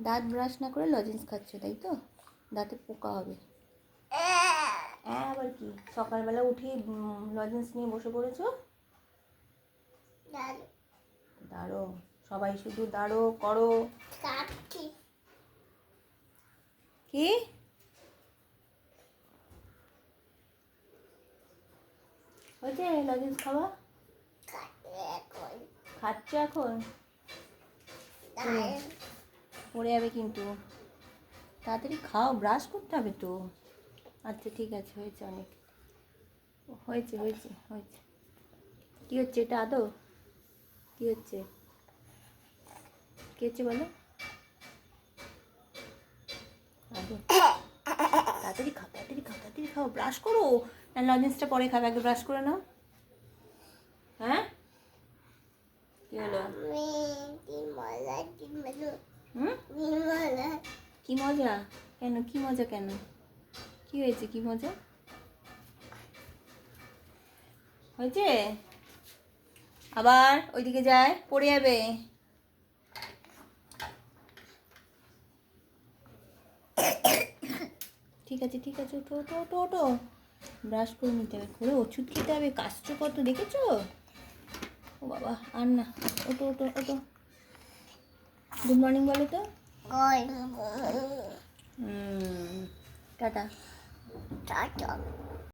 দাঁত ব্রাশ না করে লজেন্স খাচ্ছ, তাই তো? দাঁতে পোকা হবে। আবার কি সকালবেলা উঠে লজেন্স নিয়ে বসে পড়েছো? দাঁড়ো, সবাই শুধু দাঁড়ো করো। কি হয়েছে লজেন্স খাওয়া? খাচ্ছ এখন? পড়ে যাবে কিন্তু, তাড়াতাড়ি খাও, ব্রাশ করতে হবে তো। আচ্ছা ঠিক আছে, হয়েছে, অনেক হয়েছে হয়েছে হয়েছে। কী হচ্ছে এটা আদৌ? কী হচ্ছে? কী হচ্ছে বলো? আদৌ তাড়াতাড়ি খাও, তাড়াতাড়ি খাও, তাড়াতাড়ি খাও, ব্রাশ করো। না লজেন্সটা পরে খাবে, আগে ব্রাশ করে নাও। হ্যাঁ কী হলো? কি মজা কেন? কি মজা কেন? কি হয়েছে? কি মজা হয়েছে? আবার ওইদিকে যায়, পড়ে যাবে। ঠিক আছে ঠিক আছে, ওঠো ওঠো ওঠো ওঠো, ব্রাশ করে নিতে হবে, করে ওষুধ খেতে হবে। কাশছো কত দেখেছো? ও বাবা, আর না, ওঠো ওঠো ওঠো। গুড মর্নিং বলো তো। টাটা।